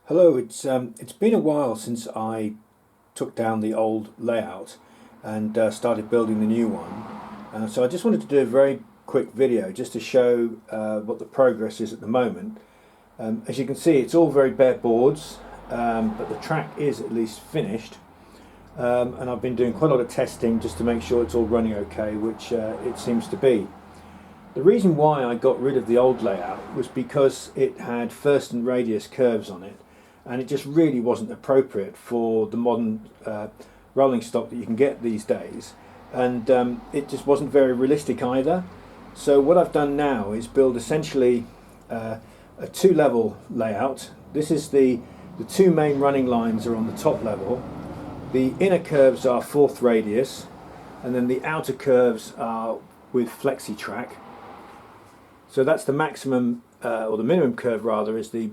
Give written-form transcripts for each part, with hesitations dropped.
Hello, it's been a while since I took down the old layout and started building the new one. So I just wanted to do a very quick video just to show what the progress is at the moment. As you can see, it's all very bare boards, but the track is at least finished. And I've been doing quite a lot of testing just to make sure it's all running okay, which it seems to be. The reason why I got rid of the old layout was because it had first and radius curves on it, and it just really wasn't appropriate for the modern rolling stock that you can get these days, and it just wasn't very realistic either. So what I've done now is build essentially a two-level layout. This is the two main running lines are on the top level. The inner curves are fourth radius, and then the outer curves are with flexi track. So that's the maximum, or the minimum curve rather, is the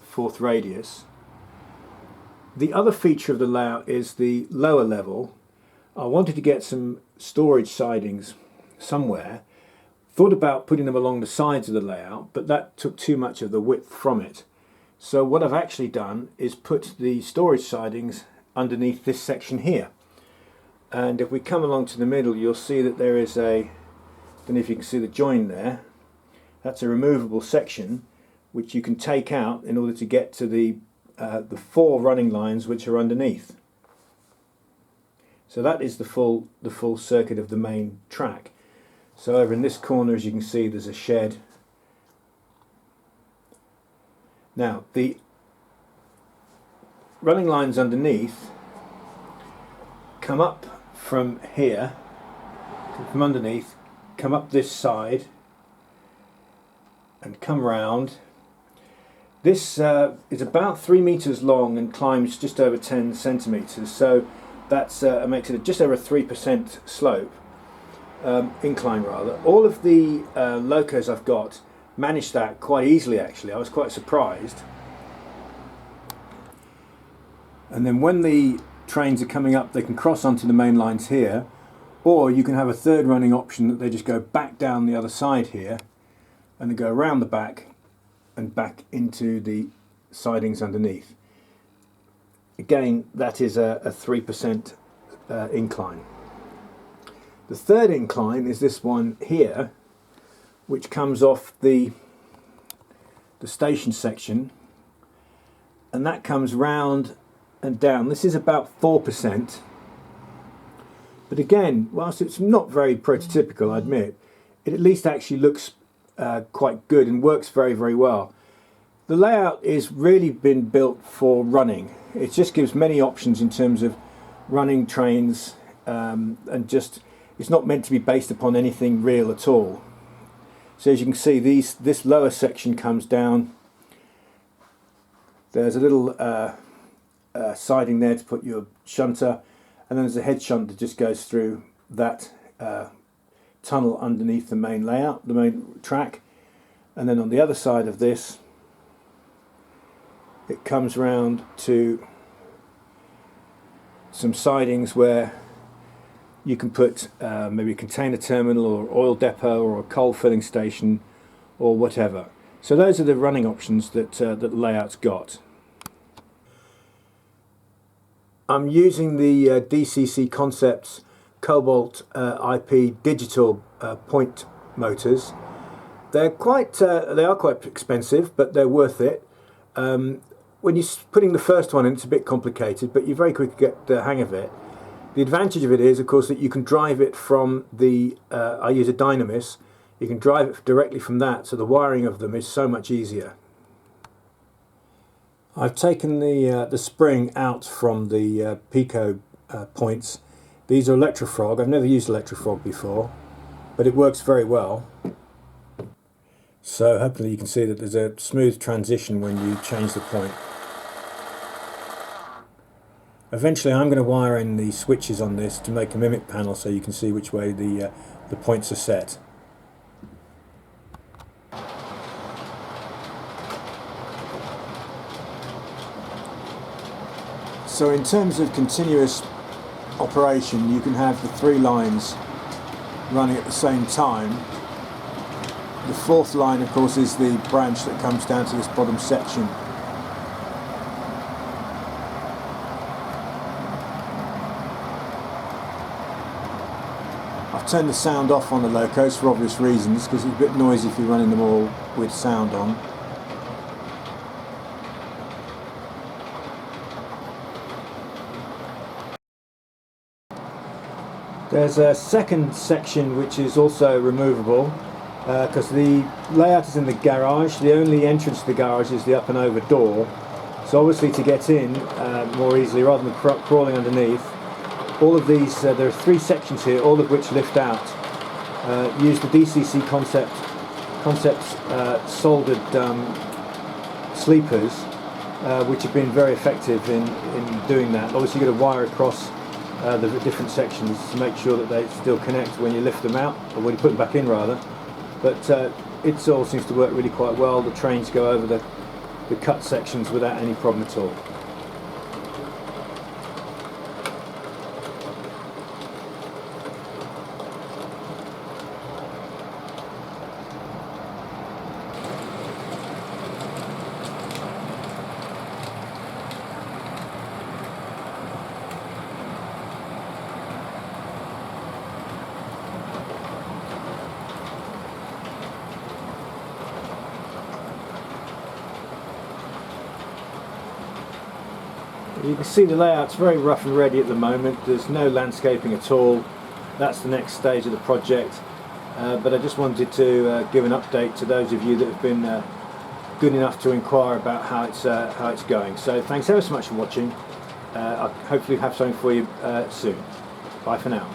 fourth radius. The other feature of the layout is the lower level. I wanted to get some storage sidings somewhere. Thought about putting them along the sides of the layout, but that took too much of the width from it. So what I've actually done is put the storage sidings underneath this section here. And if we come along to the middle, you'll see that there is a, I don't know if you can see the join there. That's a removable section which you can take out in order to get to the four running lines which are underneath. So that is the full circuit of the main track. So over in this corner, as you can see, there's a shed. Now the running lines underneath come up from here, from underneath, come up this side and come round. This is about 3 meters long and climbs just over 10 centimeters, so that's makes it just over a 3% slope, incline rather. All of the locos I've got managed that quite easily actually. I was quite surprised. And then when the trains are coming up, they can cross onto the main lines here, or you can have a third running option that they just go back down the other side here and then go around the back and back into the sidings underneath. Again, that is a 3% incline. The third incline is this one here, which comes off the station section, and that comes round and down. This is about 4%, but again, whilst it's not very prototypical, I admit, it at least actually looks quite good and works very, very well. The layout is really been built for running. It just gives many options in terms of running trains, and just it's not meant to be based upon anything real at all. So as you can see, this lower section comes down. There's a little siding there to put your shunter, and then there's a head shunt that just goes through that tunnel underneath the main layout, the main track. And then on the other side of this, it comes round to some sidings where you can put maybe a container terminal or oil depot or a coal filling station or whatever. So those are the running options that the layout's got. I'm using the DCC Concepts Cobalt IP Digital point motors. They are quite expensive, but they're worth it. When you're putting the first one in, it's a bit complicated, but you very quickly get the hang of it. The advantage of it is, of course, that you can drive it from the, I use a Dynamis, you can drive it directly from that, so the wiring of them is so much easier. I've taken the spring out from the Peco points. These are electrofrog. I've never used electrofrog before, but it works very well. So hopefully you can see that there's a smooth transition when you change the point. Eventually I'm going to wire in the switches on this to make a mimic panel so you can see which way the points are set. So in terms of continuous operation, you can have the three lines running at the same time. The fourth line, of course, is the branch that comes down to this bottom section. I've turned the sound off on the locos for obvious reasons, because it's a bit noisy if you're running them all with sound on. There's a second section which is also removable, because the layout is in the garage. The only entrance to the garage is the up and over door, so obviously to get in more easily rather than crawling underneath, all of these, there are 3 sections here, all of which lift out. Use the DCC Concepts soldered sleepers, which have been very effective in doing that. Obviously you've got to wire across the different sections to make sure that they still connect when you lift them out, or when you put them back in rather. But it all seems to work really quite well. The trains go over the cut sections without any problem at all. You can see the layout's very rough and ready at the moment. There's no landscaping at all. That's the next stage of the project. But I just wanted to give an update to those of you that have been good enough to inquire about how it's going. So thanks ever so much for watching. I'll hopefully have something for you soon. Bye for now.